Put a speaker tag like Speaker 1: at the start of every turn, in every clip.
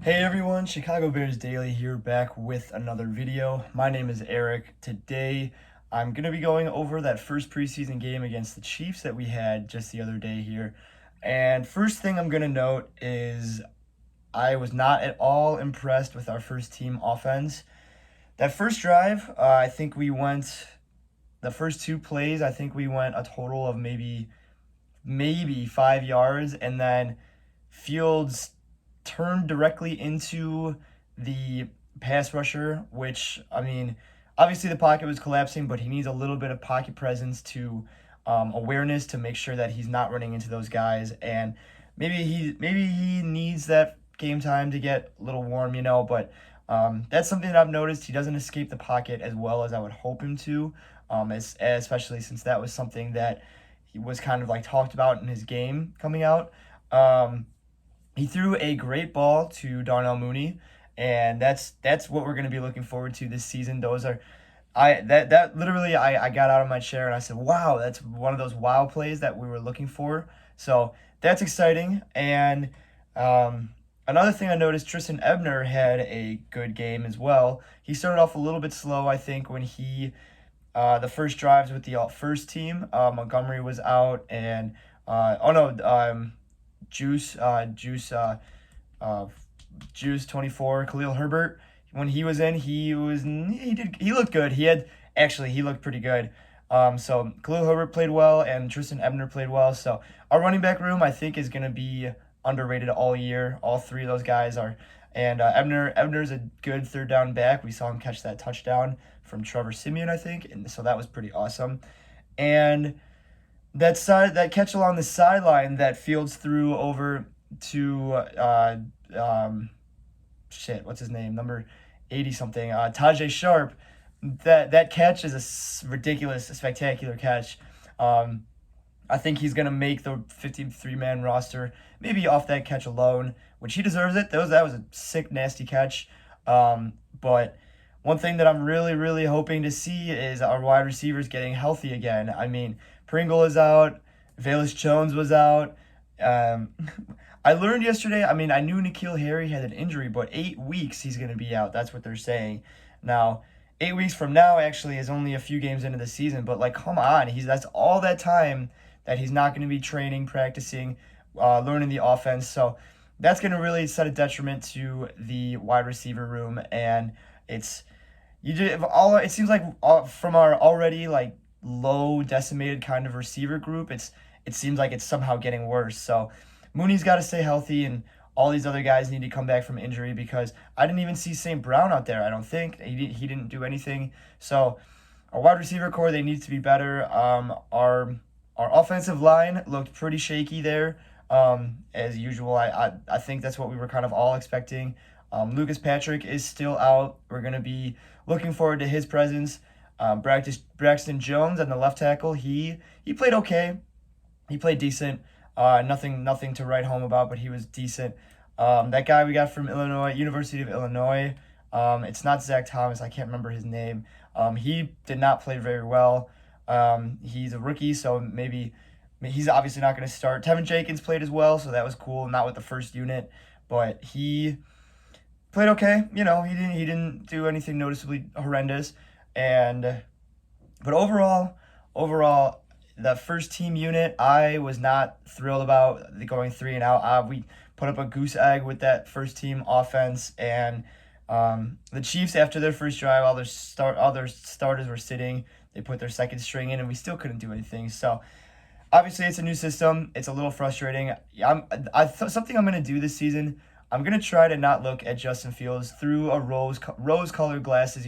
Speaker 1: Hey everyone, Chicago Bears Daily here, back with another video. My name is Eric. Today I'm going to be going over that first preseason game against the Chiefs that we had just the other day here. And first thing I'm going to note is I was not at all impressed with our first team offense. That first drive, I think we went, the first two plays, I think we went a total of maybe 5 yards, and then Fields turned directly into the pass rusher, which, I mean, obviously the pocket was collapsing, but he needs a little bit of pocket presence to awareness to make sure that he's not running into those guys. And maybe he needs that game time to get a little warm. But that's something that I've noticed. He doesn't escape the pocket as well as I would hope him to, especially since that was something that he was kind of like talked about in his game coming out. He threw a great ball to Darnell Mooney, and that's what we're going to be looking forward to this season. Those are that literally I got out of my chair and I said, "Wow, that's one of those wow plays that we were looking for." So that's exciting. And another thing I noticed, Tristan Ebner had a good game as well. He started off a little bit slow, I think, when the first drives with the first team. Montgomery was out, and Juice 24, Khalil Herbert. When he was in, he looked good. He looked pretty good. So Khalil Herbert played well, and Tristan Ebner played well. So our running back room, I think, is going to be underrated all year. All three of those guys are. And Ebner's a good third down back. We saw him catch that touchdown from Trevor Siemian, I think, and so that was pretty awesome. And that catch along the sideline that Fields threw over to what's his name, number 80 something, Tajay Sharp. That catch is a ridiculous, spectacular catch. I think he's gonna make the 53-man roster, maybe off that catch alone, which he deserves it. That was a sick, nasty catch. But one thing that I'm really, really hoping to see is our wide receivers getting healthy again. I mean, Pringle is out, Velus Jones was out. I learned yesterday, I mean, I knew N'Keal Harry had an injury, but 8 weeks he's going to be out. That's what they're saying. Now, 8 weeks from now actually is only a few games into the season, but like, come on, that's all that time that he's not going to be training, practicing, learning the offense. So that's going to really set a detriment to the wide receiver room, and it seems like from our already like low decimated kind of receiver group, it seems like it's somehow getting worse. So Mooney's got to stay healthy, and all these other guys need to come back from injury, because I didn't even see St. Brown out there. I don't think he didn't do anything. So our wide receiver core, they need to be better. Our offensive line looked pretty shaky there, as usual. I think that's what we were kind of all expecting. Lucas Patrick is still out. We're going to be looking forward to his presence. Braxton Jones on the left tackle, he played okay. He played decent. Nothing to write home about, but he was decent. That guy we got from Illinois, University of Illinois, it's not Zach Thomas. I can't remember his name. He did not play very well. He's a rookie, so maybe he's obviously not going to start. Tevin Jenkins played as well, so that was cool. Not with the first unit, but he played okay. He didn't do anything noticeably horrendous. But overall, the first team unit, I was not thrilled about going 3-and-out. We put up a goose egg with that first team offense, and the Chiefs, after their first drive, all their starters were sitting. They put their second string in, and we still couldn't do anything. So obviously, it's a new system. It's a little frustrating. Something I'm going to do this season, I'm going to try to not look at Justin Fields through a rose-colored glasses.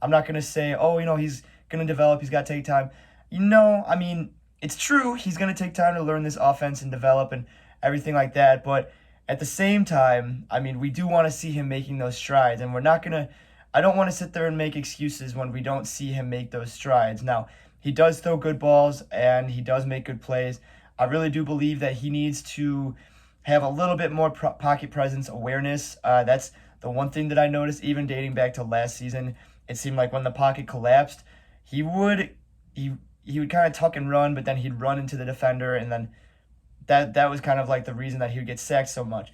Speaker 1: I'm not going to say, oh, he's going to develop. He's got to take time. I mean, it's true. He's going to take time to learn this offense and develop and everything like that. But at the same time, I mean, we do want to see him making those strides. And I don't want to sit there and make excuses when we don't see him make those strides. Now, he does throw good balls and he does make good plays. I really do believe that he needs to have a little bit more pocket presence awareness. That's the one thing that I noticed, even dating back to last season. It seemed like when the pocket collapsed, he would kind of tuck and run, but then he'd run into the defender, and then that was kind of like the reason that he would get sacked so much.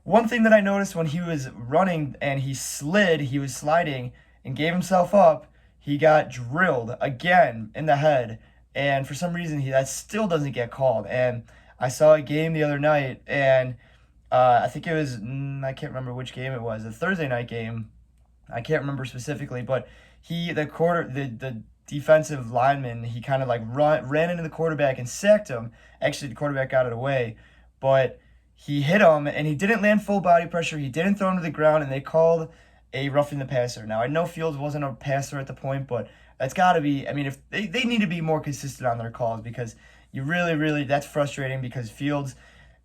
Speaker 1: One thing that I noticed when he was running and he was sliding and gave himself up, he got drilled again in the head. And for some reason, that still doesn't get called. And I saw a game the other night, and I think it was, I can't remember which game it was, a Thursday night game. I can't remember specifically, but the defensive lineman, he kind of like ran into the quarterback and sacked him. Actually, the quarterback got it away, but he hit him and he didn't land full body pressure. He didn't throw him to the ground, and they called a roughing the passer. Now, I know Fields wasn't a passer at the point, but that's got to be, I mean, if they need to be more consistent on their calls, because you really, that's frustrating, because Fields,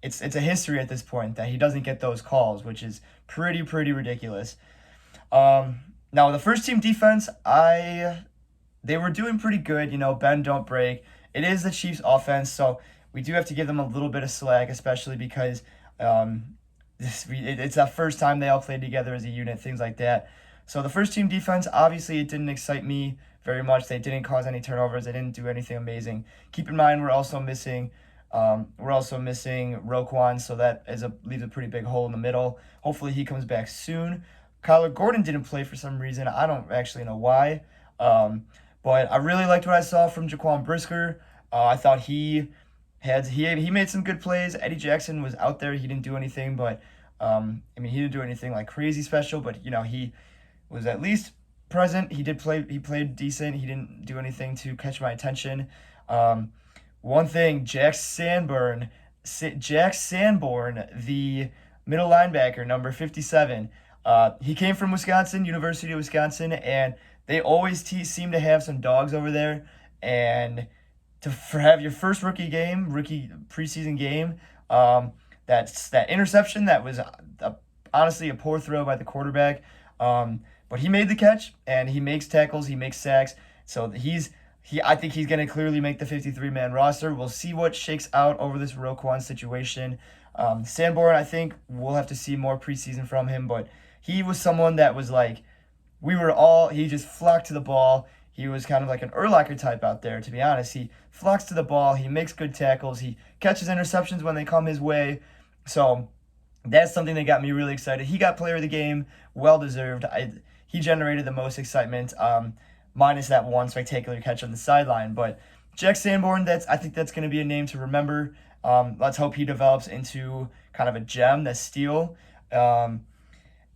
Speaker 1: it's a history at this point that he doesn't get those calls, which is pretty ridiculous. Now the first team defense, they were doing pretty good. Bend don't break. It is the Chiefs' offense, so we do have to give them a little bit of slack, especially because it's that first time they all played together as a unit, things like that. So the first team defense, obviously, it didn't excite me very much. They didn't cause any turnovers. They didn't do anything amazing. Keep in mind, we're also missing Roquan, so that leaves a pretty big hole in the middle. Hopefully, he comes back soon. Kyler Gordon didn't play for some reason. I don't actually know why. But I really liked what I saw from Jaquan Brisker. I thought he made some good plays. Eddie Jackson was out there. He didn't do anything, but he didn't do anything like crazy special. But he was at least present. He did play. He played decent. He didn't do anything to catch my attention. One thing, Jack Sanborn, the middle linebacker, number 57. He came from Wisconsin, University of Wisconsin, and they always seem to have some dogs over there. And for have your first rookie preseason game, that's that interception that was honestly a poor throw by the quarterback. But he made the catch, and he makes tackles, he makes sacks. So I think he's going to clearly make the 53-man roster. We'll see what shakes out over this Roquan situation. Sanborn, I think we'll have to see more preseason from him, but he was someone that was like, he just flocked to the ball. He was kind of like an Urlacher type out there, to be honest. He flocks to the ball. He makes good tackles. He catches interceptions when they come his way. So that's something that got me really excited. He got player of the game, well-deserved. He generated the most excitement, minus that one spectacular catch on the sideline. But Jack Sanborn, I think that's going to be a name to remember. Let's hope he develops into kind of a gem, that steal.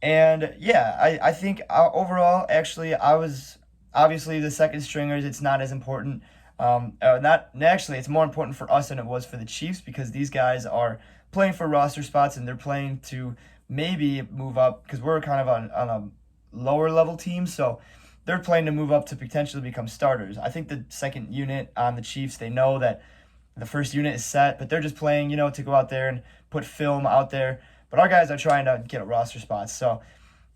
Speaker 1: And yeah, I think overall, actually, I was obviously the second stringers. It's not as important. It's more important for us than it was for the Chiefs, because these guys are playing for roster spots and they're playing to maybe move up, because we're kind of on a lower level team. So they're playing to move up to potentially become starters. I think the second unit on the Chiefs, they know that the first unit is set, but they're just playing, to go out there and put film out there. But our guys are trying to get a roster spots. So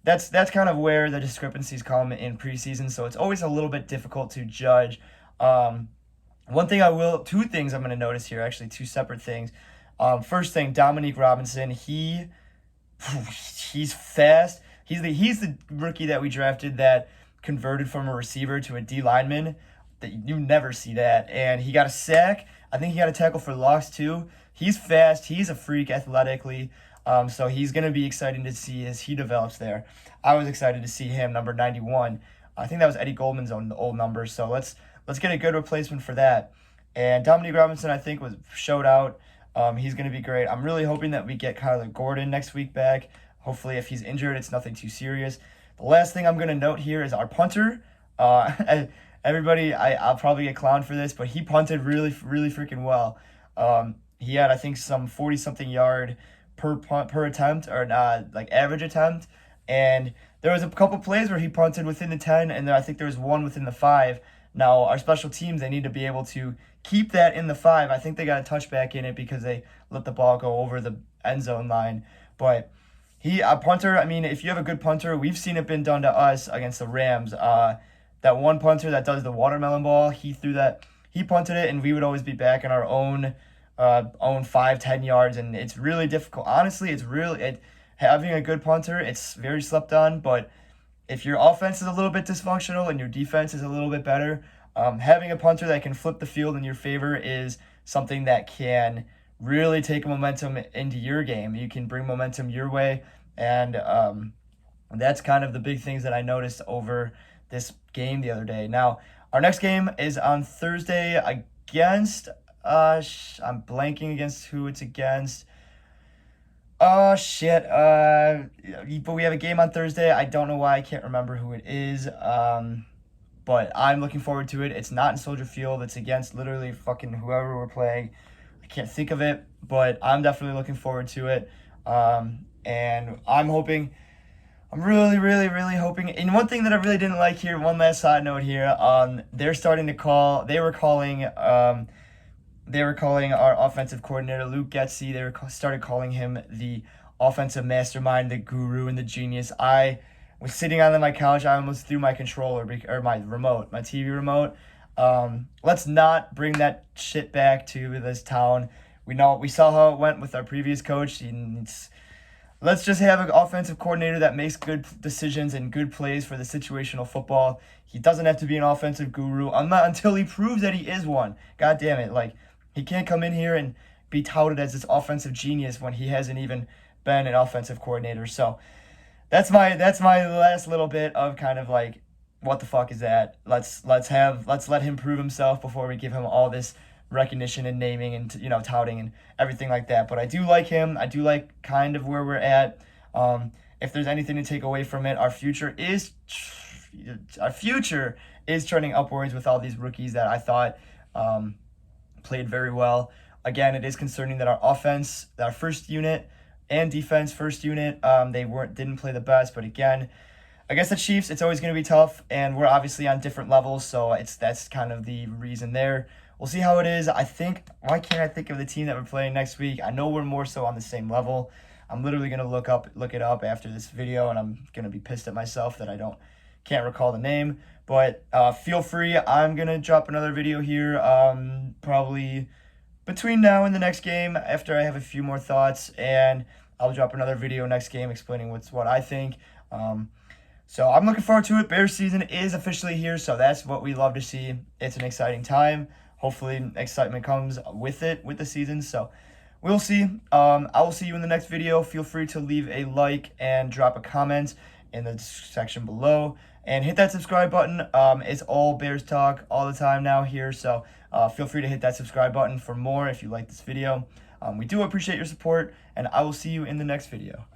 Speaker 1: that's kind of where the discrepancies come in preseason. So it's always a little bit difficult to judge. Two things I'm going to notice here, actually, two separate things. First thing, Dominique Robinson, he's fast. He's the rookie that we drafted that converted from a receiver to a D lineman. That you never see that. And he got a sack. I think he got a tackle for loss too. He's fast. He's a freak athletically. So he's going to be exciting to see as he develops there. I was excited to see him, number 91. I think that was Eddie Goldman's old number. So let's get a good replacement for that. And Dominique Robinson, I think, showed out. He's going to be great. I'm really hoping that we get Kyler Gordon next week back. Hopefully, if he's injured, it's nothing too serious. The last thing I'm going to note here is our punter. Everybody, I'll probably get clowned for this, but he punted really freaking well. He had, I think, some 40-something yard per attempt, or like average attempt. And there was a couple plays where he punted within the 10, and I think there was one within the 5. Now, our special teams, they need to be able to keep that in the 5. I think they got a touchback in it because they let the ball go over the end zone line. But a punter, I mean, if you have a good punter, we've seen it been done to us against the Rams. That one punter that does the watermelon ball, he punted it, and we would always be back in our own 5-10 yards, and it's really difficult. Honestly, having a good punter, it's very slept on, but if your offense is a little bit dysfunctional and your defense is a little bit better, having a punter that can flip the field in your favor is something that can really take momentum into your game. You can bring momentum your way, and that's kind of the big things that I noticed over this game the other day. Now, our next game is on Thursday against, I'm blanking against who it's against. Oh shit. But we have a game on Thursday. I don't know why I can't remember who it is. But I'm looking forward to it. It's not in Soldier Field. It's against literally fucking whoever we're playing. I can't think of it, but I'm definitely looking forward to it. And I'm really, really, really hoping. And one thing that I really didn't like here, one last side note here, they were calling our offensive coordinator, Luke Getsy, started calling him the offensive mastermind, the guru, and the genius. I was sitting on my couch. I almost threw my controller, or my remote, my TV remote. Let's not bring that shit back to this town. We saw how it went with our previous coach. Let's just have an offensive coordinator that makes good decisions and good plays for the situational football. He doesn't have to be an offensive guru until he proves that he is one. God damn it. Like, he can't come in here and be touted as this offensive genius when he hasn't even been an offensive coordinator. So that's my last little bit of kind of like, what the fuck is that? Let's let him prove himself before we give him all this recognition and naming and touting and everything like that. But I do like him. I do like kind of where we're at. If there's anything to take away from it, our future is turning upwards with all these rookies that I thought played very well. Again, it is concerning that our offense, our first unit, and defense first unit, they didn't play the best. But again, against the Chiefs, it's always going to be tough, and we're obviously on different levels, so that's kind of the reason there. We'll see how it is. Why can't I think of the team that we're playing next week? I know we're more so on the same level. I'm literally going to look it up after this video, and I'm going to be pissed at myself that can't recall the name. But feel free. I'm going to drop another video here probably between now and the next game after I have a few more thoughts, and I'll drop another video next game explaining what I think. So I'm looking forward to it. Bears season is officially here, so that's what we love to see. It's an exciting time. Hopefully excitement comes with the season. So we'll see. I will see you in the next video. Feel free to leave a like and drop a comment in the section below. And hit that subscribe button. It's all Bears talk all the time now here. So feel free to hit that subscribe button for more if you like this video. We do appreciate your support, and I will see you in the next video.